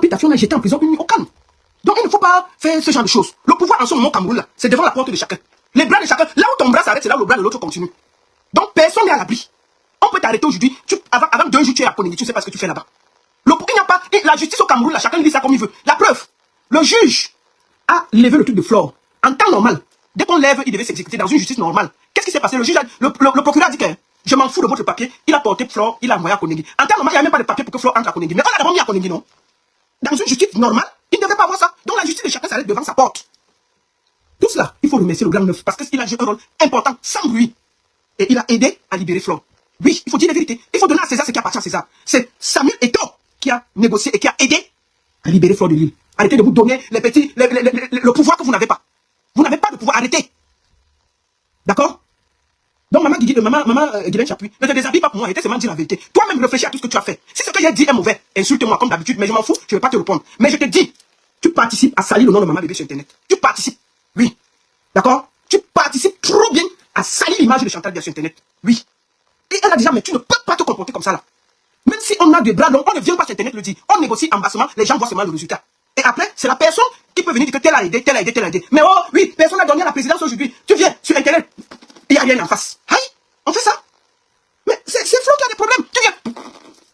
décapitation, on a jeté en prison une au calme. Donc il ne faut pas faire ce genre de choses. Le pouvoir en ce moment au Cameroun, là, c'est devant la porte de chacun. Les bras de chacun, là où ton bras s'arrête, c'est là où le bras de l'autre continue. Donc personne n'est à l'abri. On peut t'arrêter aujourd'hui, avant 2 jours tu es à Koningui, tu ne sais pas ce que tu fais là-bas. Il n'y a pas, la justice au Cameroun, là, chacun dit ça comme il veut. La preuve, le juge a levé le truc de Flore. En temps normal, dès qu'on lève, il devait s'exécuter dans une justice normale. Qu'est-ce qui s'est passé? Le procureur a dit que je m'en fous de votre papier. Il a porté Flore, il a envoyé à Koningui. En temps normal, il n'y a même pas de papier pour que Flore entre à Koningui. Mais on l'a d'abord mis à Koningui, non? Dans une justice normale, il ne devait pas avoir ça. Donc la justice de chacun s'arrête devant sa porte. Tout cela, il faut remercier le grand neuf parce qu'il a joué un rôle important, sans bruit. Et il a aidé à libérer Flore. Oui, il faut dire la vérité. Il faut donner à César ce qui appartient à César. C'est Samuel Eto'o qui a négocié et qui a aidé à libérer Flore de Lille. Arrêtez de vous donner le pouvoir que vous n'avez pas. Vous n'avez pas de pouvoir, arrêtez. D'accord? Donc maman Guylaine Chapuis, ne te déshabille pas pour moi, arrêtez seulement de dire la vérité. Toi-même réfléchis à tout ce que tu as fait. Si ce que j'ai dit est mauvais, insulte-moi comme d'habitude, mais je m'en fous, je ne vais pas te répondre. Mais je te dis, tu participes à salir le nom de maman bébé sur internet. Tu participes, oui. D'accord? Tu participes trop bien à salir l'image de Chantal Biya sur internet. Oui. Et elle a déjà, mais tu ne peux pas te comporter comme ça là. Même si on a des bras longs, on ne vient pas sur internet le dire. On négocie en bassement, les gens voient seulement le résultat. Et après, c'est la personne qui peut venir dire que tel a aidé, tel a aidé, tel a aidé. Mais oh oui, personne n'a donné à la présidence aujourd'hui. Tu viens sur internet, il n'y a rien en face. Aïe, on fait ça. Mais c'est Flo qui a des problèmes. Tu viens,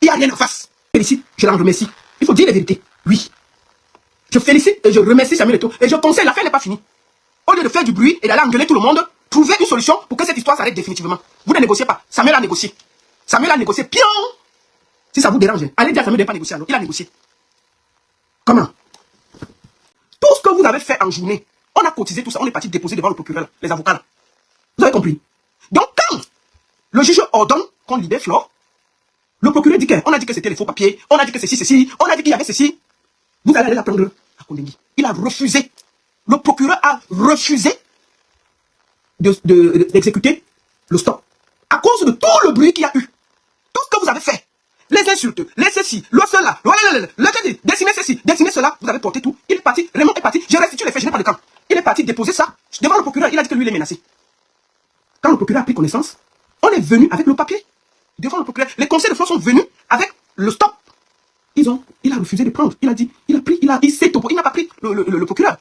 il n'y a rien en face. Je félicite, je l'en remercie. Il faut dire la vérité. Oui. Je félicite et je remercie Samuel Eto'o. Et je conseille, l'affaire n'est pas finie. Au lieu de faire du bruit et d'aller engueuler tout le monde, trouvez une solution pour que cette histoire s'arrête définitivement. Vous ne négociez pas. Samuel a négocié. Samuel a négocié. Pion. Si ça vous dérange, allez dire à Samuel de ne pas négocier alors. Il a négocié. Comment? Tout ce que vous avez fait en journée, on a cotisé tout ça, on est parti déposer devant le procureur, les avocats là. Vous avez compris? Donc quand le juge ordonne qu'on libère Flore, le procureur dit qu'on a dit que c'était les faux papiers, on a dit que ceci, on a dit qu'il y avait ceci. Vous allez aller la prendre à Koningui. Il a refusé. Le procureur a refusé d'exécuter le stop. À cause de tout le bruit qu'il y a eu. Tout ce que vous avez fait. Les insultes, les ceci, le cela, le dessiner ceci, dessiner cela, vous avez porté tout. Il est parti, Raymond est parti, je restitue les faits, je n'ai pas de camp. Il est parti déposer ça devant le procureur, il a dit que lui il est menacé. Quand le procureur a pris connaissance, on est venu avec le papier devant le procureur. Les conseils de Flore sont venus avec le stop. Il a refusé de prendre. Il a dit, il s'est opposé, il n'a pas pris le procureur.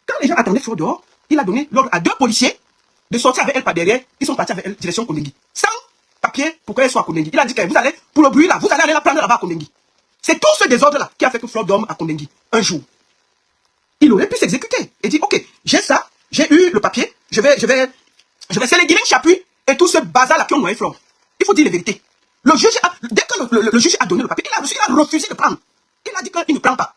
Quand les gens attendaient Flore dehors, il a donné l'ordre à 2 policiers de sortir avec elle par derrière. Ils sont partis avec elle direction Koningui. Sans papier pour qu'elle soit à Koningui. Il a dit que vous allez, pour le bruit là, vous allez aller la prendre là-bas à Koningui. C'est tout ce désordre là qui a fait que Flore dorme à Koningui un jour. Il aurait pu s'exécuter et dire, ok, j'ai ça, j'ai eu le papier, je vais sceller Guylaine Chapuis et tout ce bazar là qui ont noyé Flore. Il faut dire la vérité. Le juge dès que le juge a donné le papier, il a refusé de prendre. Il a dit qu'il ne prend pas.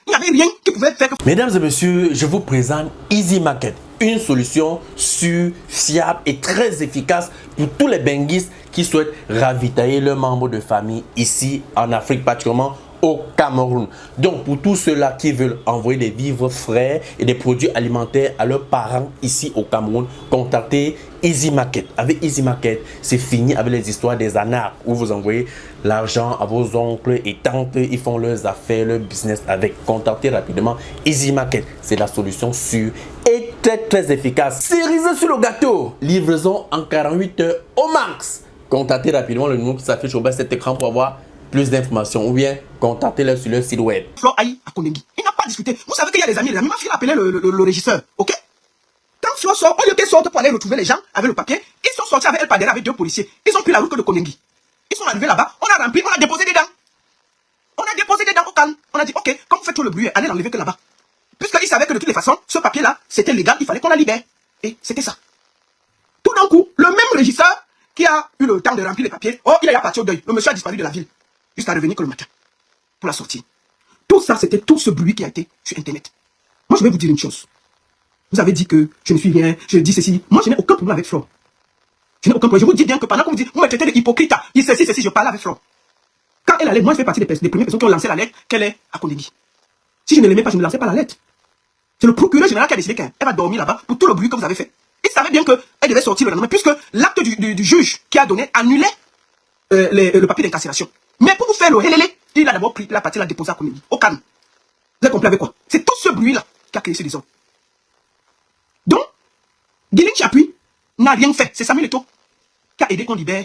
Il n'y avait rien qui pouvait faire que... Mesdames et messieurs, je vous présente Easy Market, une solution sûre, fiable et très efficace pour tous les benguistes qui souhaitent ravitailler leurs membres de famille ici en Afrique, particulièrement au Cameroun. Donc pour tous ceux-là qui veulent envoyer des vivres frais et des produits alimentaires à leurs parents ici au Cameroun, contactez Easy Market. Avec Easy Market, c'est fini avec les histoires des anards où vous envoyez l'argent à vos oncles et tantes, ils font leurs affaires, leur business avec. Contactez rapidement Easy Market, c'est la solution sûre et très efficace. Cerise sur le gâteau, livraison en 48 heures au max. Contactez rapidement le numéro qui s'affiche au bas de cet écran pour avoir plus d'informations ou bien contactez-le sur leur site web. Flore aille à Koningui. Il n'a pas discuté. Vous savez qu'il y a des amis. Ma fille a appelé le régisseur. Ok? Quand Flore sort, au lieu qu'elle sorte pour aller retrouver les gens avec le papier, ils sont sortis avec elle par derrière avec 2 policiers. Ils ont pris la route de Koningui. Ils sont arrivés là-bas. On a rempli, on a déposé des dents. On a déposé des dents au calme. On a dit, ok, comme vous faites tout le bruit, allez l'enlever que là-bas. Puisqu'ils savaient que de toutes les façons, ce papier-là, c'était légal, il fallait qu'on la libère. Et c'était ça. Tout d'un coup, le même régisseur qui a eu le temps de remplir les papiers, oh, il est parti au deuil. Le monsieur a disparu de la ville. Jusqu'à revenir que le matin. Pour la sortie. Tout ça, c'était tout ce bruit qui a été sur Internet. Moi, je vais vous dire une chose. Vous avez dit que je ne suis rien, je dis ceci. Moi, je n'ai aucun problème avec Flore. Je n'ai aucun problème. Je vous dis bien que pendant qu'on vous dit, vous me traitez d'hypocrite, il ceci, je parle avec Flore. Quand elle allait, moi, je fais partie des premières personnes qui ont lancé la lettre qu'elle est à Koningui. Si je ne l'aimais pas, je ne lançais pas la lettre. C'est le procureur général qui a décidé qu'elle va dormir là-bas pour tout le bruit que vous avez fait. Il savait bien qu'elle devait sortir le lendemain, puisque l'acte du juge qui a donné annulait le papier d'incarcération. Mais pour vous faire le hélélé, il a d'abord pris la partie, l'a déposée à Koningui, au calme. Vous avez compris avec quoi? C'est tout ce bruit-là qui a créé ce désordre. Donc, Guylaine Chapuis n'a rien fait. C'est Samuel Eto'o qui a aidé qu'on libère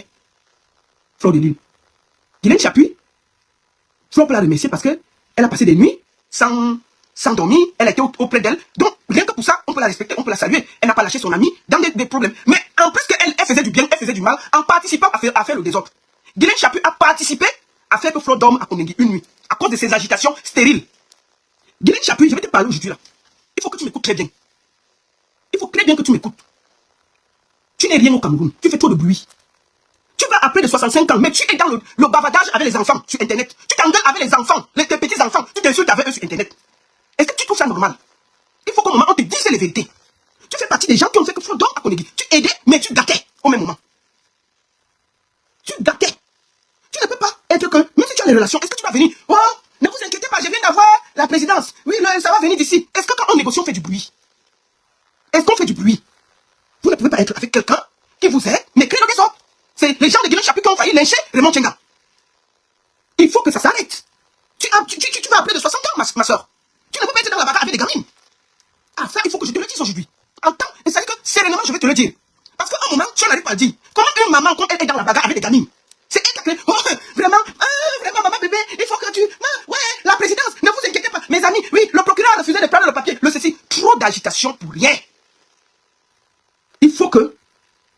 Flore de Lille. Guylaine Chapuis, Flore peut la remercier parce que Elle a passé des nuits sans dormir, elle était auprès d'elle. Donc, rien que pour ça, on peut la respecter, on peut la saluer. Elle n'a pas lâché son amie dans des problèmes. Mais en plus qu'elle elle faisait du bien, elle faisait du mal, en participant à faire le désordre. Guylaine Chapuis a participé à faire que Flo dorme à Koningui une nuit, à cause de ses agitations stériles. Guylaine Chapuis, je vais te parler aujourd'hui là. Il faut que tu m'écoutes très bien. Il faut très bien que tu m'écoutes. Tu n'es rien au Cameroun, tu fais trop de bruit. Tu vas après de 65 ans, mais tu es dans le bavardage avec les enfants sur Internet. Tu t'engueules avec les enfants, tes petits-enfants, tu t'insultes avec eux sur Internet. Est-ce que tu trouves ça normal? Il faut qu'au moment où on te dise les vérités. Tu fais partie des gens qui ont fait que Flo dorme à Koningui. Tu aidais, mais tu gâtais au même moment. Tu gâtais. Tu ne peux pas être que, même si tu as les relations, est-ce que tu vas venir? Oh, ne vous inquiétez pas, je viens d'avoir la présidence. Oui, ça va venir d'ici. Est-ce que quand on négocie, on fait du bruit? Est-ce qu'on fait du bruit? Vous ne pouvez pas être avec quelqu'un qui vous aide, mais crée le désordre. C'est les gens de Guylaine Chapuis qui ont failli lyncher Raymond Tchenga. Il faut que ça s'arrête. Tu vas appeler de 60 ans, ma soeur. Tu ne peux pas être dans la bagarre avec des gamines. Ah, ça, il faut que je te le dise aujourd'hui. En temps, et ça veut dire que sereinement, je vais te le dire. Parce qu'à un moment, tu n'arrives pas à le dire. Comment une maman, quand elle est dans la bagarre avec des gamines, c'est elle qui a créé, oh, vraiment, maman, bébé, il faut que tu, ouais, la présidence, ne vous inquiétez pas. Mes amis, oui, le procureur a refusé de prendre le papier, le ceci. Trop d'agitation pour rien. Il faut que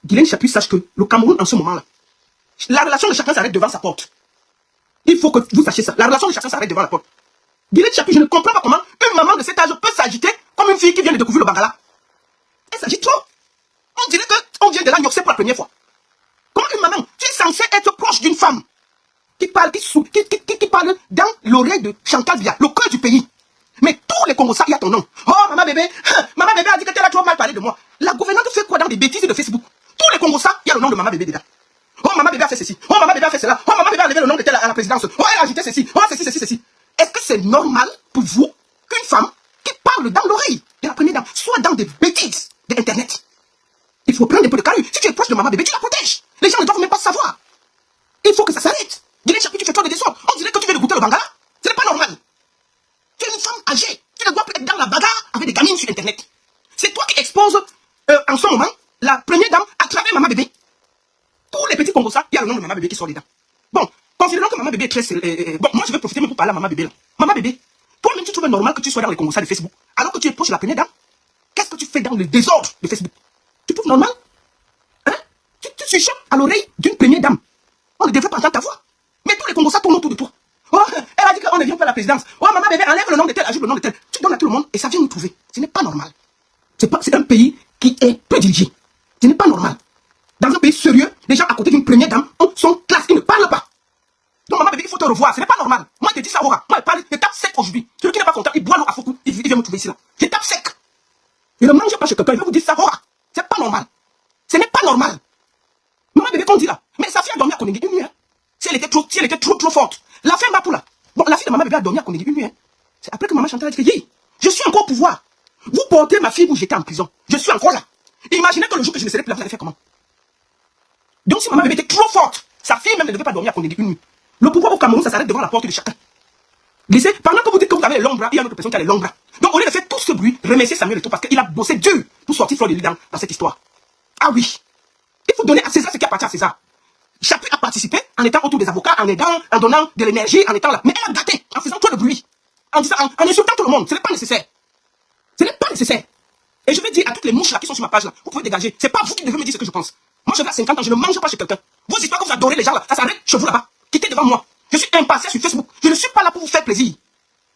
Guylaine Chapuis sache que le Cameroun, en ce moment-là, la relation de chacun s'arrête devant sa porte. Il faut que vous sachiez ça. La relation de chacun s'arrête devant la porte. Guylaine Chapuis, je ne comprends pas comment une maman de cet âge peut s'agiter comme une fille qui vient de découvrir le Bangala. Elle s'agite trop. On dirait qu'on vient de la nyoxer pour la première fois. Comment une maman, tu es censée être proche d'une femme qui parle, qui parle dans l'oreille de Chantal Biya, le cœur du pays. Mais tous les Congolais, il y a ton nom. Oh, maman bébé a dit que tu as trop mal parlé de moi. La gouvernante fait quoi dans des bêtises de Facebook? Tous les Congolais, il y a le nom de maman bébé dedans. Oh, maman bébé a fait ceci. Oh, maman bébé a fait cela. Oh, maman bébé a levé le nom de telle à la présidence. Oh, elle a ajouté ceci. Oh, ceci. Est-ce que c'est normal pour vous qu'une femme qui parle dans l'oreille de la première dame soit dans des bêtises d'Internet? Il faut prendre un peu de carrure. Si tu es proche de maman bébé, tu la protèges. Les gens ne doivent même pas savoir. Il faut que ça s'arrête. Guylaine Chapuis, tu fais trop de désordre. On dirait que tu viens de goûter le Bangala. Ce n'est pas normal. Tu es une femme âgée. Tu ne dois plus être dans la bagarre avec des gamines sur Internet. C'est toi qui exposes en ce moment la première dame à travers maman bébé. Tous les petits Congolais, il y a le nom de maman bébé qui sort dedans. Bon, considérons que maman bébé est très... bon, moi je vais profiter même pour parler à maman bébé là. Maman bébé, toi-même tu trouves normal que tu sois dans les Congolais de Facebook alors que tu es proche de la première dame? Qu'est-ce que tu fais dans le désordre de Facebook? Tu trouves normal? Hein? Tu chuchotes à l'oreille d'une première dame. On ne devrait pas entendre ta voix. Mais tous les Congolais tournent autour de toi. Oh, elle a dit qu'on ne vient pas à la présidence. Oh, maman bébé, enlève le nom de tel, ajoute le nom de tel. Tu donnes à tout le monde et ça vient nous trouver. Ce n'est pas normal. C'est un pays qui est peu dirigé. Ce n'est pas normal. Dans un pays sérieux, les gens à côté d'une première dame sont classe, ils ne parlent pas. Donc maman bébé, il faut te revoir, ce n'est pas normal. Moi je te dis ça, Aura. Moi je parle, je tape sec aujourd'hui. Celui qui n'est pas content, il boit l'eau à Foucault, il vient me trouver ici là. Je tape sec. Je ne mange pas chez quelqu'un, il va vous dire ça, Aura. C'est pas normal. Ce n'est pas normal. Maman bébé qu'on dit là, mais sa fille a dormi à Koningui une nuit. Hein. Si elle était trop forte. La femme va pour là. Bon, la fille de maman bébé a dormi à Koningui une nuit. Hein. C'est après que maman Chantal a dit que je suis encore au pouvoir. Vous portez ma fille, vous jetez en prison. Je suis encore là. Imaginez que le jour que je ne serai plus là, vous allez faire comment? Donc si maman bébé était trop forte, sa fille même ne devait pas dormir à Koningui une nuit. Le pouvoir au Cameroun, ça s'arrête devant la porte de chacun. Laissez, pendant que vous dites que vous avez les longs bras, il y a une autre personne qui a les longs bras. Donc au lieu de faire tout ce bruit, remerciez Samuel Eto'o parce qu'il a bossé dur pour sortir Flo de l'île dans cette histoire. Ah oui. Il faut donner à César ce qui appartient à César. Chapuis a participé en étant autour des avocats, en aidant, en donnant de l'énergie, en étant là. Mais elle a gâté en faisant trop de bruit. En disant, en insultant tout le monde. Ce n'est pas nécessaire. Ce n'est pas nécessaire. Et je vais dire à toutes les mouches là qui sont sur ma page là, vous pouvez dégager. C'est pas vous qui devez me dire ce que je pense. Moi je vais à 50 ans, je ne mange pas chez quelqu'un. Vos histoires que vous adorez les gens là, ça s'arrête chez vous là-bas. Quittez devant moi. Je suis impatient sur Facebook. Je ne suis pas là pour vous faire plaisir.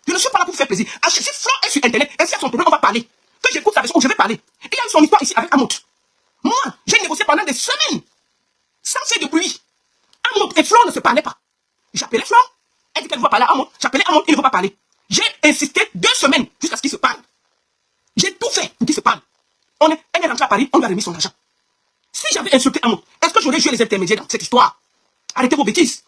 Je ne suis pas là pour vous faire plaisir. Si Flo est sur Internet, et si y a son problème, on va parler. Que j'écoute sa version, je vais parler. Et il y a eu son histoire ici avec Amout. Moi, j'ai négocié pendant des semaines. Sans faire de bruit. Amout et Flo ne se parlaient pas. J'appelais Flo. Elle dit qu'elle ne va parler à Amout. J'appelais Amout, il ne veut pas parler. J'ai insisté 2 semaines jusqu'à ce qu'il se parle. J'ai tout fait pour qu'il se parle. Elle est rentrée à Paris, on lui a remis son argent. Si j'avais insulté Amout, est-ce que j'aurais joué les intermédiaires dans cette histoire? Arrêtez vos bêtises.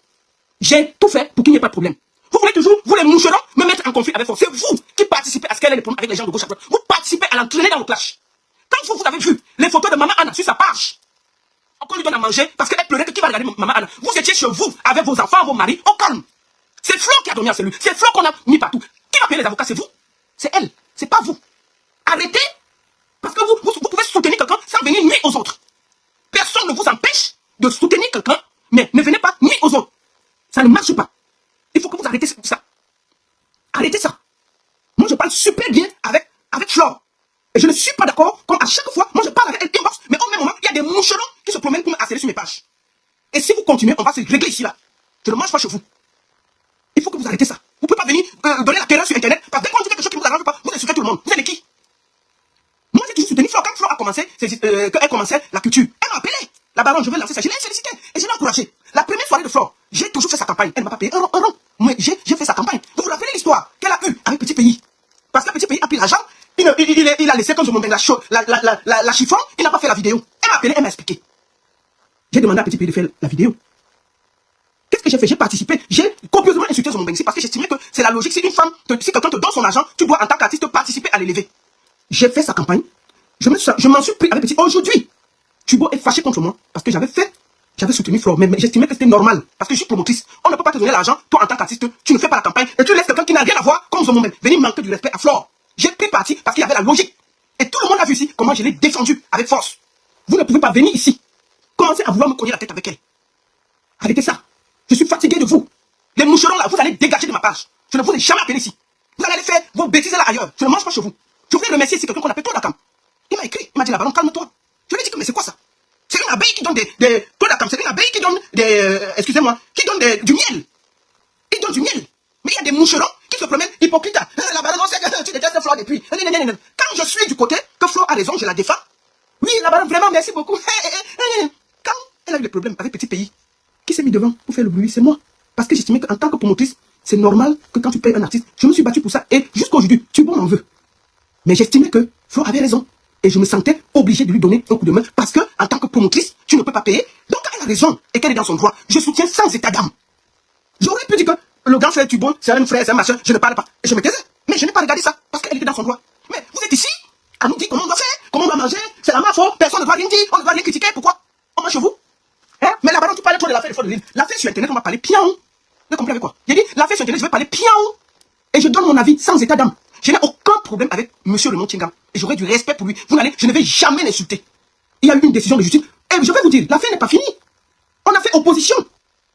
J'ai tout fait pour qu'il n'y ait pas de problème. Vous voulez toujours, vous les moucherons, me mettre en conflit avec vous. C'est vous qui participez à ce qu'elle ait des problèmes avec les gens de gauche à droite. Vous participez à l'entraîner dans le clash. Quand vous avez vu les photos de Maman Anna sur sa page, on lui donne à manger parce qu'elle pleurait que qui va regarder Maman Anna. Vous étiez chez vous avec vos enfants, vos maris, au calme. C'est Flo qui a dormi en cellule. C'est Flo qu'on a mis partout. Qui va payer les avocats? C'est vous. C'est elle. C'est pas vous. Arrêtez. Parce que vous pouvez soutenir quelqu'un sans venir nuire aux autres. Personne ne vous empêche de soutenir quelqu'un, mais ne venez pas nuire aux autres. Ça ne marche pas. Il faut que vous arrêtez ça. arrêter ça. Moi, je parle super bien avec Flore. Et je ne suis pas d'accord, comme à chaque fois, moi je parle avec elle inbox, mais au même moment, il y a des moucherons qui se promènent pour me harceler sur mes pages. Et si vous continuez, on va se régler ici, là. Je ne mange pas chez vous. Il faut que vous arrêtez ça. Vous ne pouvez pas venir donner la terreur sur Internet, parce que dès qu'on dit quelque chose qui ne vous arrange pas, vous insultez tout le monde. Vous êtes qui? Moi, j'ai toujours soutenu Flore. Quand Flore a commencé, qu'elle commençait la culture, elle m'a appelé. La baronne, je vais lancer ça. Je l'ai félicité et je l'ai encouragé. La première soirée de Flore, j'ai toujours fait sa campagne. Elle ne m'a pas payé un rond. Mais j'ai fait sa campagne. Vous vous rappelez l'histoire qu'elle a eue avec Petit Pays? Parce que Petit Pays a pris l'argent. Il a laissé comme je m'en la chiffon, il n'a pas fait la vidéo. Elle m'a appelé, elle m'a expliqué. J'ai demandé à Petit Pays de faire la vidéo. Qu'est-ce que j'ai fait? J'ai participé. J'ai copieusement insulté son Benzi parce que j'estimais que c'est la logique. Si une femme, si quelqu'un te donne son argent, tu dois en tant qu'artiste participer à l'élever. J'ai fait sa campagne. Je m'en suis pris avec Petit. Aujourd'hui, Tubo est fâché contre moi parce que j'avais soutenu Flore, mais j'estimais que c'était normal parce que je suis promotrice. On ne peut pas te donner l'argent, toi en tant qu'artiste, tu ne fais pas la campagne et tu laisses quelqu'un qui n'a rien à voir comme Zomo venir manquer du respect à Flore. J'ai pris parti parce qu'il y avait la logique. Et tout le monde a vu ici comment je l'ai défendu avec force. Vous ne pouvez pas venir ici. Commencez à vouloir me cogner la tête avec elle. Arrêtez ça. Je suis fatigué de vous. Les moucherons là, vous allez dégager de ma page. Je ne vous ai jamais appelé ici. Vous allez aller faire vos bêtises là ailleurs. Je ne mange pas chez vous. Je voulais remercier ici quelqu'un qu'on appelle Todakam. Il m'a écrit, il m'a dit la baronne, calme-toi. Je lui ai dit que mais c'est quoi ça? C'est une abeille qui donne des Todakam, c'est une abeille qui donne excusez-moi, qui donne du miel. Il donne du miel. Mais il y a des moucherons qui se promènent hypocrites. La baronne, on sait que tu détestes Flore depuis. Quand je suis du côté que Flore a raison, je la défends. Oui, la baronne, vraiment, merci beaucoup. Quand elle a eu des problèmes avec Petit Pays, qui s'est mis devant pour faire le bruit? C'est moi. Parce que j'estimais qu'en tant que promotrice, c'est normal que quand tu payes un artiste, je me suis battu pour ça. Et jusqu'aujourd'hui, tu m'en veux. Mais j'estimais que Flore avait raison. Et je me sentais obligé de lui donner un coup de main. Parce que, en tant que promotrice, tu ne peux pas payer. Donc, elle a raison. Et qu'elle est dans son droit. Je soutiens sans état d'âme. J'aurais pu dire que le grand frère Tubo, c'est un frère, c'est un machin, je ne parle pas. Et je me taisais. Mais je n'ai pas regardé ça, parce qu'elle était dans son droit. Mais vous êtes ici, à nous dire comment on doit faire, comment on doit manger, c'est la ma faute, personne ne doit rien dire, on ne doit rien critiquer, pourquoi? On mange chez vous? Hein? Mais là-bas, tu parlais trop de l'affaire de l'île. L'affaire sur Internet, on va parler piaou. Vous comprenez quoi? J'ai dit, l'affaire sur Internet, je vais parler piaou. Et je donne mon avis sans état d'âme. Je n'ai aucun problème avec monsieur Raymond Tchenga. Et j'aurai du respect pour lui. Je ne vais jamais l'insulter. Il y a eu une décision de justice. Et je vais vous dire, l'affaire n'est pas finie. On a fait opposition.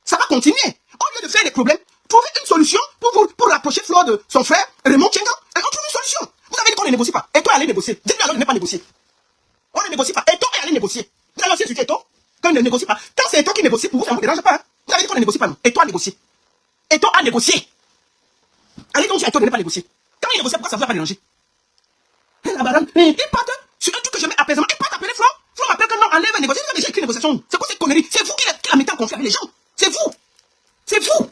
Ça va continuer. Au lieu de faire des problèmes, trouvez une solution pour rapprocher Flore de son frère, Raymond Tchenga. Et on trouve une solution. Vous avez dit qu'on ne négocie pas. Et toi, allez négocier. Dites-lui alors de ne pas négocier. On ne négocie pas. Et toi, allez négocier. Vous allez aussi insulter toi. Quand on ne négocie pas. Quand c'est toi qui négocie pour vous, ça ne vous dérange pas. Hein? Vous avez dit qu'on ne négocie pas, non. Et toi, à négocier. Et toi, à négocier. Allez donc dire à toi de ne pas négocier. Quand il négocie, pourquoi ça ne vous a pas dérangé? La baronne, il part sur un truc que je mets apaisement. Il part appeler Flore. Flore m'appelle que non, enlève un négociation. J'ai déjà écrit négociation. C'est quoi cette connerie? C'est vous qui la mettez en conflit avec les gens. C'est vous. C'est vous.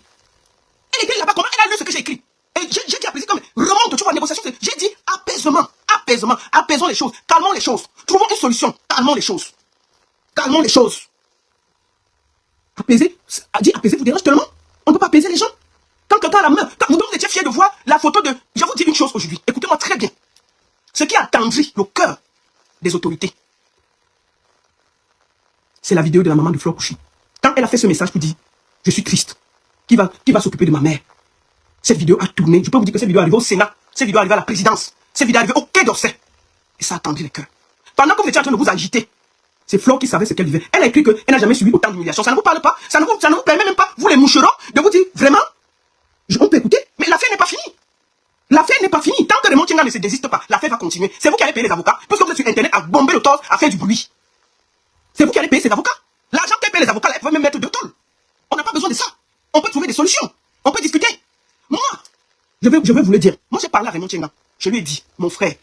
Elle écrit là-bas comment? Elle a lu ce que j'ai écrit. Et j'ai dit à plaisir comme remonte, tu vois, négociation. J'ai dit apaisement. Apaisement. Apaisons les choses. Calmons les choses. Trouvons une solution. Calmons les choses. Calmons les choses. Apaiser. Dit apaiser vous dérange tellement? On ne peut pas apaiser les gens. Quand quelqu'un a la main, quand vous étiez fiers de voir la photo de... Je vais vous dire une chose aujourd'hui. Écoutez-moi très bien. Ce qui a attendri le cœur des autorités, c'est la vidéo de la maman de Flore Kouchi. Quand elle a fait ce message pour dire, je suis triste, qui va s'occuper de ma mère. Cette vidéo a tourné. Je peux vous dire que cette vidéo est arrivée au Sénat. Cette vidéo est arrivée à la présidence. Cette vidéo est arrivée au Quai d'Orsay. Et ça a attendri les cœurs. Pendant que vous étiez en train de vous agiter, c'est Flore qui savait ce qu'elle vivait. Elle a écrit qu'elle n'a jamais subi autant d'humiliation. Ça ne vous parle pas. Ça ne vous permet même pas, vous les moucherons, de vous dire, vraiment, on peut écouter, mais l'affaire n'est pas finie. L'affaire n'est pas finie. Tant que Raymond Tchenga ne se désiste pas, l'affaire va continuer. C'est vous qui allez payer les avocats, parce que vous êtes sur Internet à bomber le torse, à faire du bruit. C'est vous qui allez payer ces avocats. L'argent qu'elle paye les avocats, elle peut même mettre 2 tonnes. On n'a pas besoin de ça. On peut trouver des solutions. On peut discuter. Moi, je vais vous le dire. Moi, j'ai parlé à Raymond Tchenga. Je lui ai dit, mon frère,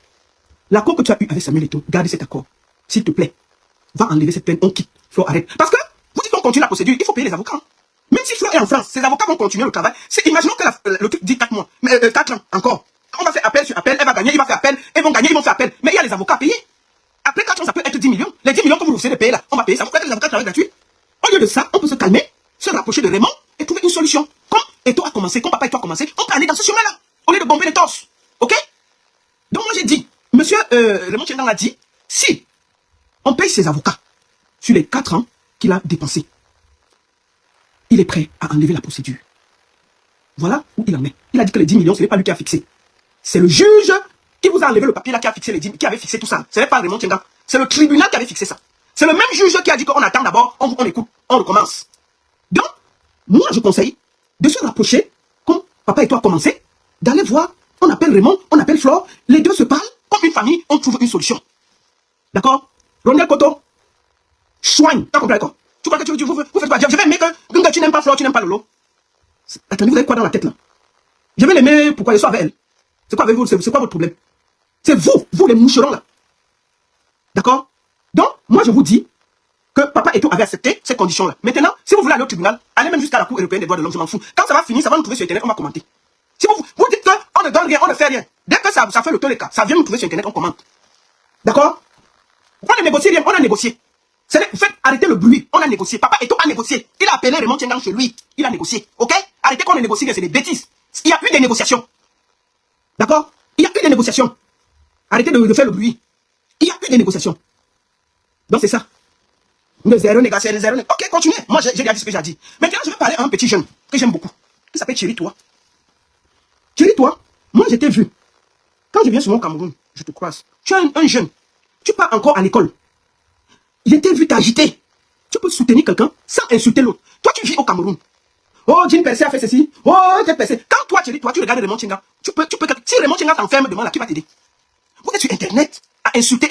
l'accord que tu as eu avec Samuel Eto'o, gardez cet accord. S'il te plaît, va enlever cette peine, on quitte. Flore, arrête. Parce que, vous dites qu'on continue la procédure, il faut payer les avocats. Même si Flore est en France, ses avocats vont continuer le travail. Imaginons que le truc dit 4 mois, mais 4 ans encore. On va faire appel sur appel, elle va gagner, il va faire appel, ils vont gagner, ils vont faire appel. Mais il y a les avocats à payer. Après 4 ans, ça peut être 10 millions. Les 10 millions que vous refusez de payer là, on va payer ça. Vous faites que les avocats travaillent gratuits. Au lieu de ça, on peut se calmer, se rapprocher de Raymond et trouver une solution. Comme Eto'o a commencé, comme papa Eto'o a commencé, on peut aller dans ce chemin-là, au lieu de bomber les torses. Ok? Donc moi j'ai dit, monsieur Raymond Tchenga a dit, si on paye ses avocats sur les 4 ans qu'il a dépensés, il est prêt à enlever la procédure. Voilà où il en est. Il a dit que les 10 millions, ce n'est pas lui qui a fixé. C'est le juge qui vous a enlevé le papier là, qui a fixé les 10, qui avait fixé tout ça. Ce n'est pas Raymond Tchenga. C'est le tribunal qui avait fixé ça. C'est le même juge qui a dit qu'on attend d'abord, on écoute, on recommence. Donc, moi je conseille de se rapprocher, comme papa et toi a commencé, d'aller voir, on appelle Raymond, on appelle Flore, les deux se parlent, comme une famille, on trouve une solution. D'accord? Ronel Koto, soigne, t'as compris quoi? Tu crois que vous faites quoi? Je vais aimer que tu n'aimes pas Flore, tu n'aimes pas Lolo. Attendez, vous avez quoi dans la tête là? Je vais l'aimer, pourquoi je sois avec elle? C'est quoi avec vous? C'est quoi votre problème? C'est vous les moucherons là. D'accord? Donc, moi je vous dis que papa et tout avait accepté ces conditions-là. Maintenant, si vous voulez aller au tribunal, allez même jusqu'à la Cour européenne des droits de l'homme, je m'en fous. Quand ça va finir, ça va nous trouver sur Internet, on va commenter. Si vous dites qu'on ne donne rien, on ne fait rien. Dès que ça fait le tour des cas, ça vient nous trouver sur Internet, on commente. D'accord? On ne négocie rien, on a négocié. Vous faites arrêter le bruit, on a négocié. Papa et tout a négocié. Il a appelé Raymond Tchengang chez lui. Il a négocié. Ok? Arrêtez qu'on ne négocie rien, c'est des bêtises. Il y a eu des négociations. D'accord? Il y a eu des négociations. Arrêtez de faire le bruit. Il y a eu des négociations. Donc c'est ça. Le zéro négocié, le zéro négocié. Ok, continuez. Moi, j'ai déjà dit ce que j'ai dit. Maintenant, je vais parler à un petit jeune que j'aime beaucoup. Il s'appelle Thierry Toi. Thierry Toi, moi, je t'ai vu. Quand je viens sur mon Cameroun, je te croise. Tu es un jeune. Tu pars encore à l'école. Je t'ai vu t'agiter. Tu peux soutenir quelqu'un sans insulter l'autre. Toi, tu vis au Cameroun. Oh, Jean Percé a fait ceci. Oh, Jean Percé. Quand toi, Thierry Toi, tu regardes Raymond Tchengang, tu peux, si Raymond Tchengang t'enferme demain là, qui va t'aider? Vous êtes sur Internet à insulter.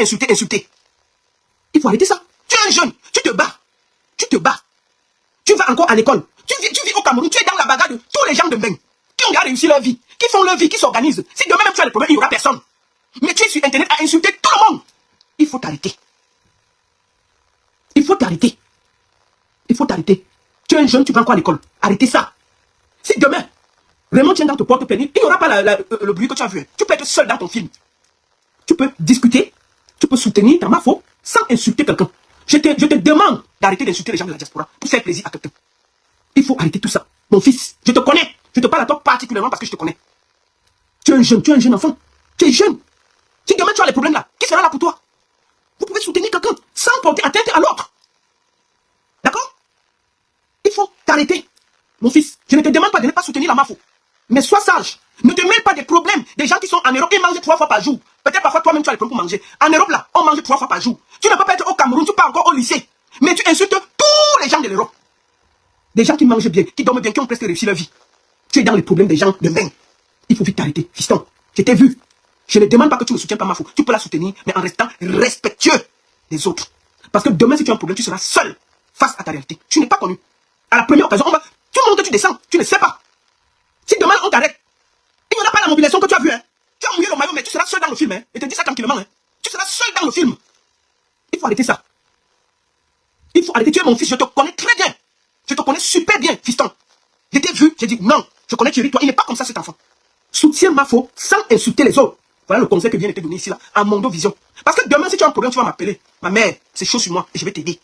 Il faut arrêter ça. Tu es un jeune, tu te bats. Tu vas encore à l'école. Tu vis au Cameroun, tu es dans la bagarre de tous les gens de Mbeng qui ont déjà réussi leur vie, qui font leur vie, qui s'organisent. Si demain même tu as des problèmes, il n'y aura personne. Mais tu es sur Internet à insulter tout le monde. Il faut t'arrêter. Tu es un jeune, tu vas encore à l'école. Arrêtez ça. Si demain, Raymond Tchengang te porte plainte, il n'y aura pas le bruit que tu as vu. Tu peux être seul dans ton film. Tu peux discuter, tu peux soutenir ta mafo sans insulter quelqu'un. Je te demande d'arrêter d'insulter les gens de la diaspora pour faire plaisir à quelqu'un. Il faut arrêter tout ça. Mon fils, je te connais. Je te parle à toi particulièrement parce que je te connais. Tu es un jeune enfant. Tu es jeune. Si demain tu as les problèmes là, qui sera là pour toi? Vous pouvez soutenir quelqu'un sans porter atteinte à l'autre. D'accord? Il faut t'arrêter. Mon fils, je ne te demande pas de ne pas soutenir la mafo. Mais sois sage. Ne te mêle pas des problèmes des gens qui sont en Europe et mangent 3 fois par jour. Peut-être parfois toi-même tu as les problèmes pour manger. En Europe là, on mange 3 fois par jour. Tu ne peux pas être au Cameroun, tu pars encore au lycée. Mais tu insultes tous les gens de l'Europe. Des gens qui mangent bien, qui dorment bien, qui ont presque réussi leur vie. Tu es dans les problèmes des gens de Mbeng. Il faut vite t'arrêter. Fiston, je t'ai vu. Je ne demande pas que tu ne soutiennes pas Mafo. Tu peux la soutenir, mais en restant respectueux des autres. Parce que demain, si tu as un problème, tu seras seul face à ta réalité. Tu n'es pas connu. À la première occasion, tu montes, tu descends. Tu ne sais pas. Si demain, on t'arrête, il n'y aura pas la mobilisation que tu as vue. Hein. Tu as mouillé le maillot, mais tu seras seul dans le film. Hein. Et te dis ça tranquillement. Hein. Tu seras seul dans le film. Il faut arrêter ça. Il faut arrêter. Tu es mon fils, je te connais très bien. Je te connais super bien, fiston. Je t'ai vu, j'ai dit non. Je connais Thierry, toi, il n'est pas comme ça cet enfant. Soutiens Mafo sans insulter les autres. Voilà le conseil que vient de te donner ici, là, à Mondo Vision. Parce que demain, si tu as un problème, tu vas m'appeler. Ma mère, c'est chaud sur moi et je vais t'aider.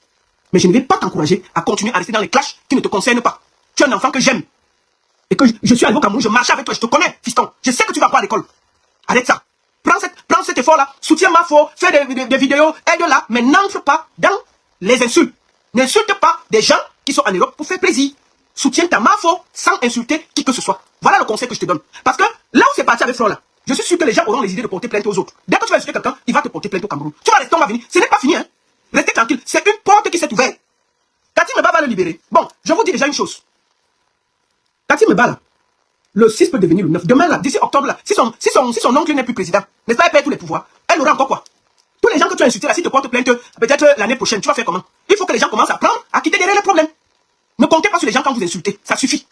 Mais je ne vais pas t'encourager à continuer à rester dans les clashs qui ne te concernent pas. Tu es un enfant que j'aime. Et que je suis arrivé au Cameroun, je marche avec toi, je te connais, fiston. Je sais que tu vas pas à l'école. Arrête ça. Prends cet effort-là, soutiens Mafo, fais des vidéos, aide-la, mais n'entre pas dans les insultes. N'insulte pas des gens qui sont en Europe pour faire plaisir. Soutiens ta Mafo sans insulter qui que ce soit. Voilà le conseil que je te donne. Parce que là où c'est parti avec Flore là, je suis sûr que les gens auront les idées de porter plainte aux autres. Dès que tu vas insulter quelqu'un, il va te porter plainte au Cameroun. Tu vas rester, on va venir. Ce n'est pas fini, hein. Restez tranquille. C'est une porte qui s'est ouverte. Cathy Meba va le libérer. Bon, je vous dis déjà une chose. Cathy Meba là, le 6 peut devenir le 9. Demain là, d'ici octobre là, si son oncle n'est plus président, n'est-ce pas, elle perd tous les pouvoirs. Elle aura encore quoi? Tous les gens que tu as insultés là, si tu te portes plainte, peut-être l'année prochaine, tu vas faire comment? Il faut que les gens commencent à prendre, à quitter derrière les problèmes. Ne comptez pas sur les gens quand vous insultez. Ça suffit.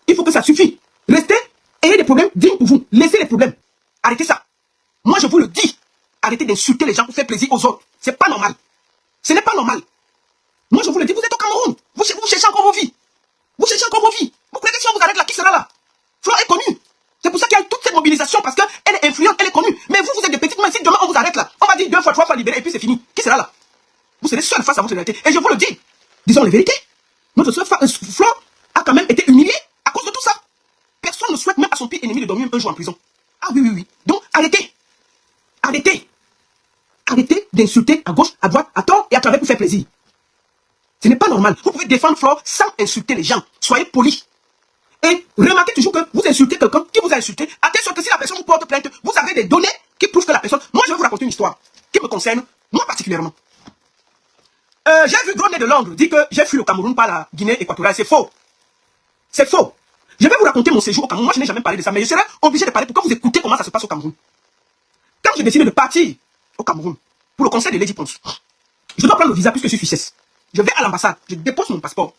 Il faut que ça suffise. Restez, ayez des problèmes dignes pour vous. Laissez les problèmes. Arrêtez ça. Moi, je vous le dis. Arrêtez d'insulter les gens pour faire plaisir aux autres. C'est pas normal. Ce n'est pas normal. Moi, je vous le dis, vous êtes au Cameroun. Vous cherchez encore vos vies. Vous cherchez encore vos vies. Vous croyez que si on vous arrête là, qui sera là? Flore est connue. C'est pour ça qu'il y a toute cette mobilisation, parce qu'elle est influente, elle est connue. Mais vous, vous êtes des petites mains. Si demain on vous arrête là, on va dire 2 fois, 3 fois libéré, et puis c'est fini. Qui sera là? Vous serez seul face à votre réalité. Et je vous le dis. Disons la vérité. Notre soeur Flore a quand même été humiliée à cause de tout ça. Personne ne souhaite même à son pire ennemi de dormir un jour en prison. Ah oui, oui, oui. Donc, arrêtez. Arrêtez. Arrêtez d'insulter à gauche, à droite, à tort et à travers pour faire plaisir. Ce n'est pas normal. Vous pouvez défendre Flore sans insulter les gens. Soyez polis. Et remarquez toujours que vous insultez quelqu'un qui vous a insulté. Attention que si la personne vous porte plainte, vous avez des données qui prouvent que la personne... Moi, je vais vous raconter une histoire qui me concerne, moi particulièrement. J'ai vu Droné de Londres dire que j'ai fui le Cameroun par la Guinée équatoriale. C'est faux. C'est faux. Je vais vous raconter mon séjour au Cameroun. Moi, je n'ai jamais parlé de ça, mais je serai obligé de parler pour que vous écoutez comment ça se passe au Cameroun. Quand j'ai décidé de partir au Cameroun pour le conseil de Lady Pons, je dois prendre le visa puisque je suis Fichès. Je vais à l'ambassade, je dépose mon passeport.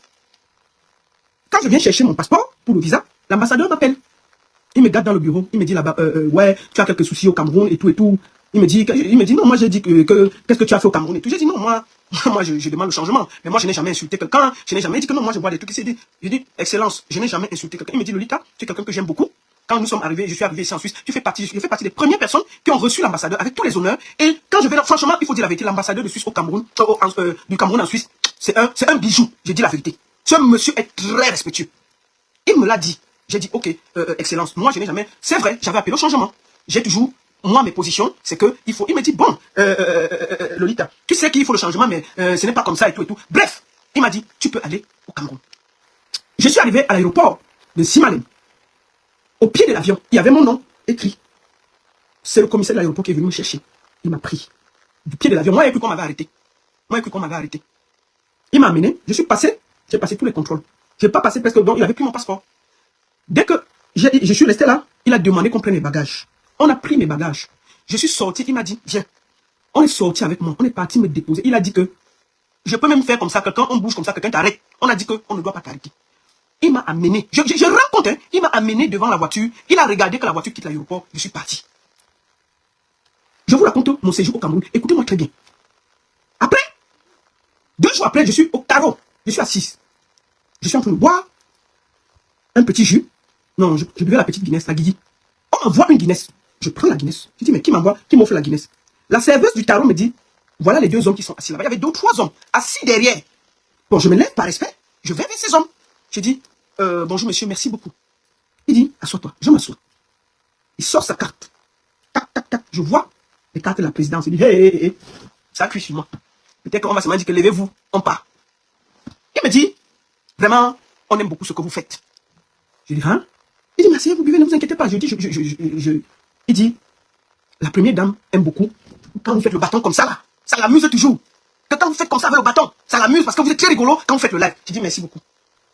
Quand je viens chercher mon passeport pour le visa, l'ambassadeur m'appelle. Il me garde dans le bureau, il me dit là-bas, ouais, tu as quelques soucis au Cameroun et tout et tout. Il me dit non, moi j'ai dit que qu'est-ce que tu as fait au Cameroun et tout. J'ai dit non, moi je demande le changement. Mais moi je n'ai jamais insulté quelqu'un, je n'ai jamais dit que non, moi je vois des trucs ici. J'ai dit, Excellence, je n'ai jamais insulté quelqu'un. Il me dit, Lolita, tu es quelqu'un que j'aime beaucoup. Quand nous sommes arrivés, je suis arrivé ici en Suisse, je fais partie des premières personnes qui ont reçu l'ambassadeur avec tous les honneurs. Et quand je vais, franchement, il faut dire la vérité, l'ambassadeur de Suisse au Cameroun, du Cameroun en Suisse, c'est un bijou. J'ai dit la vérité. Ce monsieur est très respectueux. Il me l'a dit. J'ai dit, ok, Excellence, moi je n'ai jamais... C'est vrai, j'avais appelé au changement. J'ai toujours... Moi, mes positions, c'est que il faut... Il me dit, bon, Lolita, tu sais qu'il faut le changement, mais ce n'est pas comme ça et tout et tout. Bref, il m'a dit, tu peux aller au Cameroun. Je suis arrivé à l'aéroport de Simalem. Au pied de l'avion, il y avait mon nom écrit. C'est le commissaire de l'aéroport qui est venu me chercher. Il m'a pris du pied de l'avion. Moi, il a cru qu'on m'avait arrêté. Il m'a amené, j'ai passé tous les contrôles. Je n'ai pas passé parce que donc, il avait pris mon passeport. Dès que je suis resté là, il a demandé qu'on prenne mes bagages. On a pris mes bagages. Je suis sorti, il m'a dit, viens. On est sorti avec moi, on est parti me déposer. Il a dit que je peux même faire comme ça, quelqu'un, on bouge comme ça, quelqu'un t'arrête. On a dit qu'on ne doit pas t'arrêter. Il m'a amené, je rencontre, hein, il m'a amené devant la voiture. Il a regardé que la voiture quitte l'aéroport. Je suis parti. Je vous raconte mon séjour au Cameroun. Écoutez-moi très bien. Après, 2 jours après, je suis au carreau. Je suis assis. Je suis en train de boire un petit jus. Non, je buvais la petite Guinness, la Guigui. On m'envoie une Guinness. Je prends la Guinness. Je dis, mais qui m'offre la Guinness? La serveuse du tarot me dit, voilà les 2 hommes qui sont assis là-bas. Il y avait 2 ou 3 hommes assis derrière. Bon, je me lève par respect. Je vais vers ces hommes. Je dis, bonjour monsieur, merci beaucoup. Il dit, assois-toi. Je m'assois. Il sort sa carte. Tac, tac, tac. Je vois les cartes de la présidence. Il dit, hé, ça cuit sur moi. Peut-être qu'on va se dire que levez-vous, on part. Il me dit, vraiment, on aime beaucoup ce que vous faites. Je dis, hein? Il dit, merci, vous buvez, ne vous inquiétez pas. Je dis, il dit, la première dame aime beaucoup quand vous faites le bâton comme ça, là. Ça l'amuse toujours. Que quand vous faites comme ça avec le bâton, ça l'amuse parce que vous êtes très rigolo quand vous faites le live. Je dis, merci beaucoup.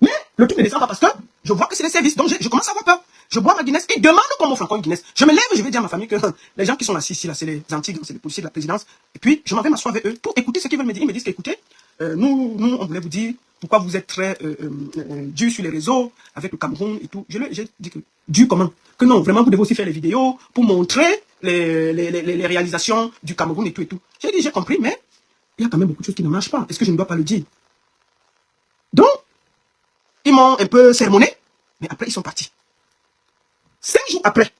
Mais le truc ne descend pas parce que je vois que c'est des services. Donc, je commence à avoir peur. Je bois ma Guinness. Il demande qu'on m'offre encore une Guinness. Je me lève et je vais dire à ma famille que les gens qui sont assis ici, là, c'est les antigres, c'est les policiers de la présidence. Et puis, je m'en vais m'asseoir avec eux pour écouter ce qu'ils veulent me dire. Ils me disent qu'écoutez, nous, on voulait vous dire pourquoi vous êtes très dur sur les réseaux avec le Cameroun et tout. J'ai dit que dur comment? Que non, vraiment, vous devez aussi faire les vidéos pour montrer les réalisations du Cameroun et tout et tout. J'ai dit, j'ai compris, mais il y a quand même beaucoup de choses qui ne marchent pas. Est-ce que je ne dois pas le dire? Donc, ils m'ont un peu sermonné, mais après, ils sont partis. 5 jours après,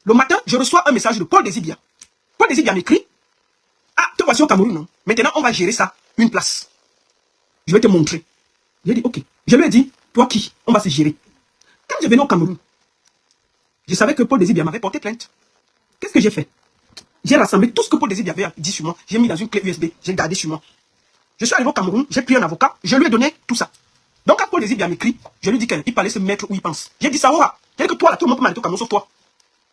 le matin, je reçois un message de Paul Désibia. Paul Désibia m'écrit, ah, te voici au Cameroun, non? Maintenant, on va gérer ça, une place. Je vais te montrer. J'ai dit, ok. Je lui ai dit, toi qui? On va se gérer. Quand je venais au Cameroun, je savais que Paul Désibia m'avait porté plainte. Qu'est-ce que j'ai fait? J'ai rassemblé tout ce que Paul Désibia avait dit sur moi. J'ai mis dans une clé USB. J'ai gardé sur moi. Je suis arrivé au Cameroun, j'ai pris un avocat, je lui ai donné tout ça. Donc quand Paul Désibia m'écrit, je lui dis qu'il fallait se mettre où il pense. J'ai dit, Saoura, j'ai dit que toi là, tout le monde peut m'arrêter au Cameroun sauf toi.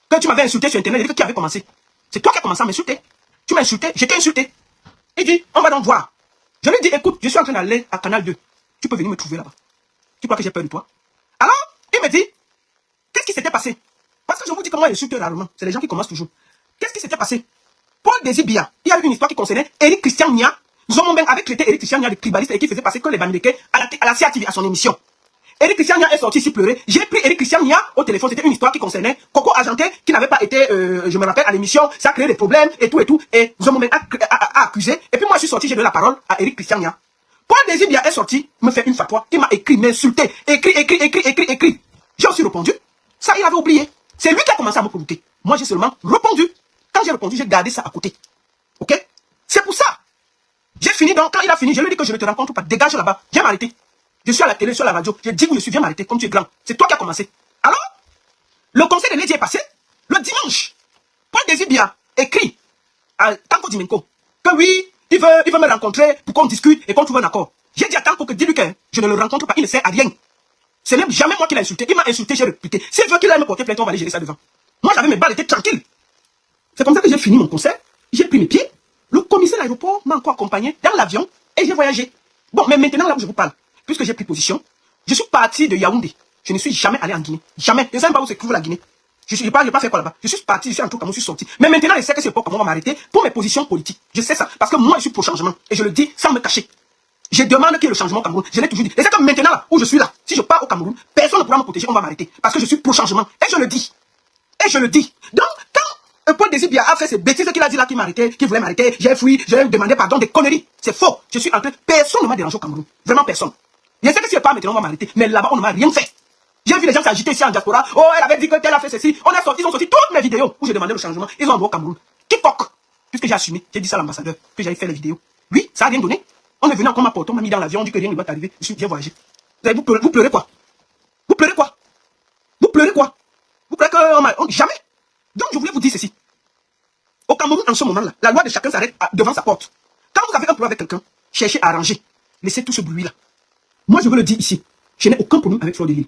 Quand tu m'avais insulté sur Internet, j'ai dit que qui avait commencé? C'est toi qui as commencé à m'insulter. Tu m'as insulté, j'étais insulté. Il dit, on va donc voir. Je lui dis, écoute, je suis en train d'aller à Canal 2. Tu peux venir me trouver là-bas. Tu crois que j'ai peur de toi? Alors, il me dit, qu'est-ce qui s'était passé? Parce que je vous dis que moi, j'insulte rarement. C'est les gens qui commencent toujours. Qu'est-ce qui s'était passé? Paul Désibia, il y a eu une histoire qui concernait Eric Christian Nia. Zomoben avait traité Eric Christian Nia de tribaliste et qui faisait passer que les Bamileke à la CATV, à son émission. Eric Christian Nia est sorti ici pleurer. J'ai pris Eric Christian Nia au téléphone. C'était une histoire qui concernait Coco Argenté qui n'avait pas été, je me rappelle, à l'émission. Ça a créé des problèmes et tout et tout. Et Zomoben a accusé. Et puis moi, je suis sorti, j'ai donné la parole à Eric Christian Nia. Paul Désibia est sorti, me fait une fatwa. Il m'a écrit, m'insulté. Écrit. J'ai aussi répondu. Ça, il avait oublié. C'est lui qui a commencé à me provoquer. Moi, j'ai seulement répondu. Quand j'ai répondu, j'ai gardé ça à côté. Ok? C'est pour ça. J'ai fini donc, quand il a fini, je lui ai dit que je ne te rencontre pas. Dégage là-bas. Viens m'arrêter. Je suis à la télé, sur la radio. J'ai dit où je suis, viens m'arrêter, comme tu es grand. C'est toi qui as commencé. Alors, le conseil de Lady est passé. Le dimanche, Paul Désibia écrit à Tanko Dimenko que oui, il veut me rencontrer pour qu'on discute et qu'on trouve un accord. J'ai dit à Tanko que dis-lui que je ne le rencontre pas, il ne sert à rien. Ce n'est jamais moi qui l'ai insulté. Il m'a insulté, j'ai répliqué. S'il veut qu'il aille me porter plainte, on va aller gérer ça devant. Moi, j'avais mes balles, j'étais tranquille. C'est comme ça que j'ai fini mon concert. J'ai pris mes pieds. Le commissaire de l'aéroport m'a encore accompagné dans l'avion et j'ai voyagé. Bon, mais maintenant, là où je vous parle, puisque j'ai pris position, je suis parti de Yaoundé je ne suis jamais allé en Guinée. Jamais. Je ne sais même pas où se trouve la Guinée. Je n'ai pas fait quoi là-bas. Je suis parti, je suis entré au Cameroun, je suis sorti. Mais maintenant, je sais que c'est pas comment on va m'arrêter pour mes positions politiques. Je sais ça. Parce que moi, je suis pour changement. Et je le dis sans me cacher. Je demande qu'il y ait le changement au Cameroun. Je l'ai toujours dit. Et c'est comme maintenant, là, où je suis là. Si je pars au Cameroun, personne ne pourra me protéger, on va m'arrêter. Parce que je suis pour changement. Et je le dis. Et je le dis. Donc, quand Paul Désir a fait ces bêtises qu'il a dit là, qu'il m'arrêtait, qu'il voulait m'arrêter, j'ai fui, j'ai demandé pardon, des conneries. C'est faux. Je suis entré. Personne ne m'a dérangé au Cameroun. Vraiment personne. Je sais que si je pars maintenant, on va m'arrêter. Mais là-bas, on ne m'a rien fait. J'ai vu les gens s'agiter ici en diaspora. Oh, elle avait dit que tel a fait ceci. Ils ont sorti toutes mes vidéos où j'ai demandé le changement. Ils ont envoyé au Cameroun. Quiconque. Puisque j'ai assumé, j'ai dit ça à l'ambassadeur, que j'avais fait les vidéos. Oui, ça n'a rien donné. On est venu encore m'apporter, on m'a mis dans l'avion, on dit que rien ne doit arriver. Je suis bien voyagé. Vous pleurez quoi? Vous pleurez quoi? Vous pleurez quoi? Vous pleurez que jamais. Donc je voulais vous dire ceci. Au Cameroun, en ce moment-là, la loi de chacun s'arrête devant sa porte. Quand vous avez un problème avec quelqu'un, cherchez à arranger. Laissez tout ce bruit-là. Moi, je veux le dire ici. Je n'ai aucun problème avec Fleur de Lys.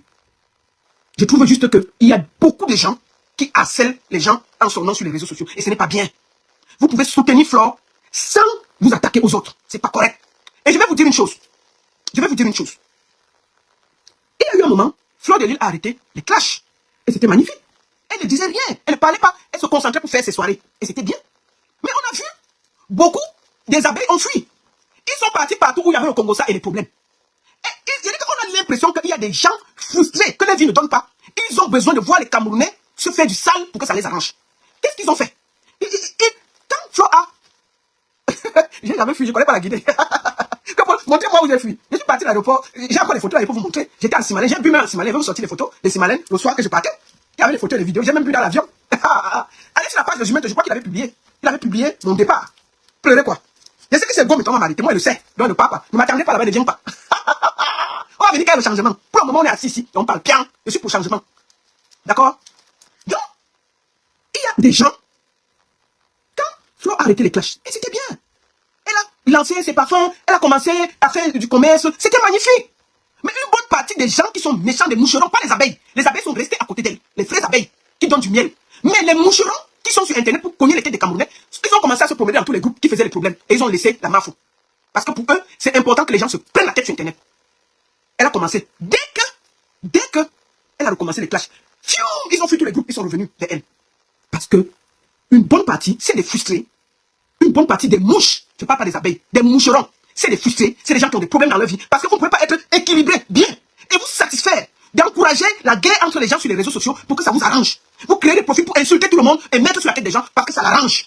Je trouve juste qu'il y a beaucoup de gens qui harcèlent les gens en son nom sur les réseaux sociaux. Et ce n'est pas bien. Vous pouvez soutenir Fleur sans vous attaquer aux autres. C'est pas correct. Et je vais vous dire une chose. Il y a eu un moment, Fleur de Lys a arrêté les clashs. Et c'était magnifique. Elle ne disait rien. Elle ne parlait pas. Elle se concentrait pour faire ses soirées. Et c'était bien. Mais on a vu, beaucoup des abeilles ont fui. Ils sont partis partout où il y avait le Congo et les problèmes. Et on a l'impression qu'il y a des gens frustrés, que les vies ne donnent pas. Ils ont besoin de voir les Camerounais se faire du sale pour que ça les arrange. Qu'est-ce qu'ils ont fait? Et quand Flo a... j'ai jamais fui, je ne connais pas la Guinée. Montrez-moi où j'ai fui. Je suis parti à l'aéroport. J'ai encore les photos là pour vous montrer. J'étais en Simalène. J'ai bu même en Simalène. Je vais vous sortir les photos des Simalènes le soir que je partais. Il y avait les photos et les vidéos. J'ai même bu dans l'avion. Allez sur la page de Jumet, je crois qu'il avait publié. Il avait publié mon départ. Pleurez quoi. Je sais que c'est bon, mais toi, m'arrêter. Moi, il le sait. Donc, ne parle pas. Ne m'attendez pas là-bas, ne viens pas. On va venir quand il y a le changement. Pour le moment, on est assis ici. Et on parle bien. Je suis pour le changement. D'accord? Donc, il y a des gens. Quand Flo a arrêté les clashs, et c'était bien. Elle a lancé ses parfums. Elle a commencé à faire du commerce. C'était magnifique. Mais une bonne partie des gens qui sont méchants, des moucherons, pas les abeilles. Les abeilles sont restées à côté d'elles. Les vraies abeilles qui donnent du miel. Mais les moucherons qui sont sur Internet pour cogner les têtes des Camerounais, ils ont commencé à se promener dans tous les groupes qui faisaient les problèmes. Et ils ont laissé la main fou. Parce que pour eux, c'est important que les gens se prennent la tête sur Internet. Elle a commencé. Dès que elle a recommencé les clashs, ils ont fui tous les groupes, ils sont revenus vers elle. Parce que une bonne partie, c'est des frustrés. Une bonne partie des mouches, je ne parle pas des abeilles, des moucherons, c'est des frustrés, c'est des gens qui ont des problèmes dans leur vie. Parce que vous ne pouvez pas être équilibré, bien, et vous satisfaire d'encourager la guerre entre les gens sur les réseaux sociaux pour que ça vous arrange. Vous créez des profils pour insulter tout le monde et mettre sur la tête des gens parce que ça l'arrange.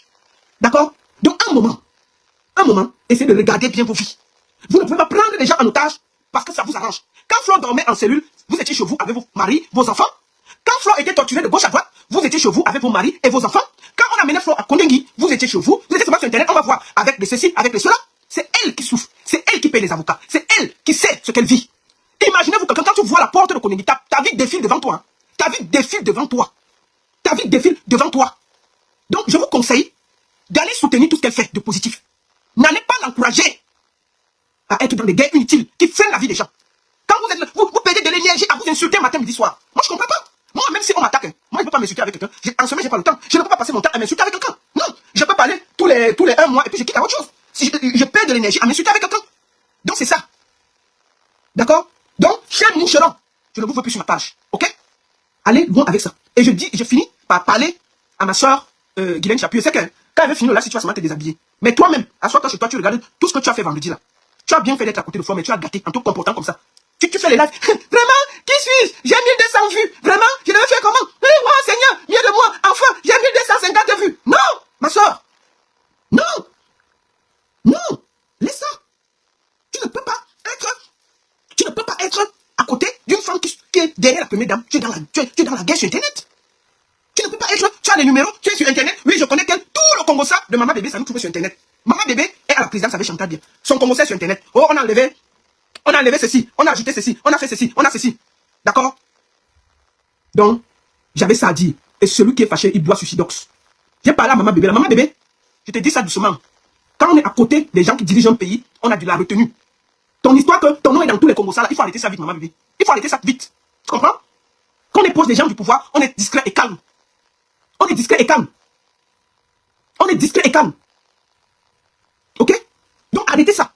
D'accord? Donc un moment, essayez de regarder bien vos vies. Vous ne pouvez pas prendre les gens en otage parce que ça vous arrange. Quand Flo dormait en cellule, vous étiez chez vous avec vos maris, vos enfants. Quand Flo était torturé de gauche à droite, vous étiez chez vous avec vos maris et vos enfants. Quand on amenait Flo à Kondengui, vous étiez chez vous étiez sur Internet, on va voir avec les ceci, avec les cela. C'est elle qui souffre, c'est elle qui paye les avocats, c'est elle qui sait ce qu'elle vit. Imaginez-vous que quand tu vois la porte de Kondengui, ta vie défile devant toi. Ta vie défile devant toi. Ta vie défile devant toi. Donc je vous conseille d'aller soutenir tout ce qu'elle fait de positif. N'allez pas l'encourager à être dans des guerres inutiles qui freinent la vie des gens. Quand vous êtes là, vous perdez de l'énergie à vous insulter matin, midi, soir. Moi, je ne comprends pas. Moi, même si on m'attaque, moi, je ne peux pas m'insulter avec quelqu'un. En semaine, je n'ai pas le temps. Je ne peux pas passer mon temps à m'insulter avec quelqu'un. Non, je peux parler tous les 1 mois et puis je quitte à autre chose. Si je perds de l'énergie à m'insulter avec quelqu'un. Donc, c'est ça. D'accord? Donc, cher moucheron, je ne vous veux plus sur ma page. Ok? Allez loin avec ça. Et je finis par parler à ma soeur Guylaine Chapuis. Je sais que quand elle veut finir là, si tu vas seulement te déshabiller. Mais toi-même, assois-toi chez toi, tu regardes tout ce que tu as fait vendredi là. Tu as bien fait d'être à côté de toi, mais tu as gâté en te comportant comme ça. Tu fais les lives. Vraiment, qui suis-je? J'ai 1200 vues. Vraiment, je devais faire comment? Oh Seigneur, mieux de moi. Enfin, j'ai 1250 vues. Non, ma soeur. Non. Non. Laisse ça. Tu ne peux pas être à côté d'une femme qui est derrière la première dame. Tu es dans la guerre sur Internet. Tu ne peux pas être, tu as les numéros, tu es sur Internet. Oui, je connais qu'elle. Tout le Congo ça de Maman Bébé, ça nous trouve sur Internet. Maman Bébé est à la présidence avec Chantal Bien. Son Congo sur Internet. Oh, on a enlevé ceci, on a ajouté ceci, on a fait ceci, on a ceci. D'accord? Donc, j'avais ça à dire. Et celui qui est fâché, il boit suicidox. J'ai parlé à Maman Bébé. La Maman Bébé, je te dis ça doucement. Quand on est à côté des gens qui dirigent un pays, on a de la retenue. Ton histoire que ton nom est dans tous les Congos, ça là, il faut arrêter ça vite, Maman Bébé. Il faut arrêter ça vite. Tu comprends? Quand on est proche des gens du pouvoir, on est discret et calme. On est discret et calme. On est discret et calme. Ok? Donc arrêtez ça.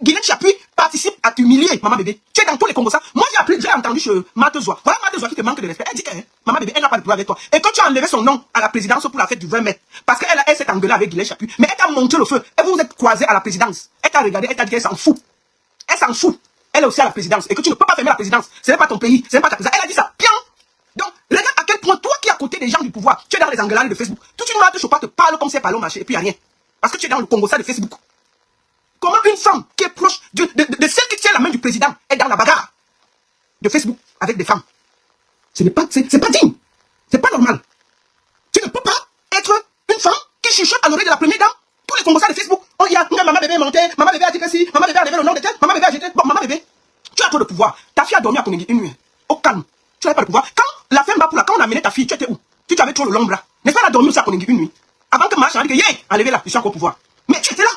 Guylaine Chapuis participe à t'humilier, Maman Bébé. Tu Tu es dans tous les Congos. Moi, j'ai entendu chez Matezoa. Voilà Matezoa qui te manque de respect. Elle dit que maman bébé, elle n'a pas de pouvoir avec toi. Et quand tu as enlevé son nom à la présidence pour la fête du 20 mai, parce qu'elle s'est engueulée avec Guillet Chapu, mais elle t'a monté le feu. Et vous vous êtes croisés à la présidence. Elle t'a regardé, elle t'a dit qu'elle s'en fout. Elle s'en fout. Elle est aussi à la présidence. Et que tu ne peux pas fermer la présidence. Ce n'est pas ton pays. Ce n'est pas ta présidence. Elle a dit ça. Bien. Donc, regarde à quel point toi qui es à côté des gens du pouvoir, tu es dans les engueulades de Facebook. Toute une marque de Chopin te parle comme si elle parlait au marché et puis il n'y a rien. Parce que tu es dans le Congo ça de Facebook. Comment une femme qui est proche de celle qui tient la main du président est dans la bagarre de Facebook avec des femmes? C'est pas digne. C'est pas normal. Tu ne peux pas être une femme qui chuchote à l'oreille de la première dame. Tous les Congolais de Facebook. Oh, il y a maman bébé monté, maman bébé a dit que si, maman bébé a levé le nom de tel, maman bébé a jeté. Bon, maman bébé, tu as trop de pouvoir. Ta fille a dormi à Koningui une nuit. Au calme. Tu n'avais pas de pouvoir. Quand la femme pour quand on a amené ta fille, tu étais où? Tu avais trop le long bras. N'est-ce pas, elle a dormi aussi à Koningui une nuit. Avant que Marche a dit que, yeah, enlevez-la, je suis encore au pouvoir. Mais tu étais là.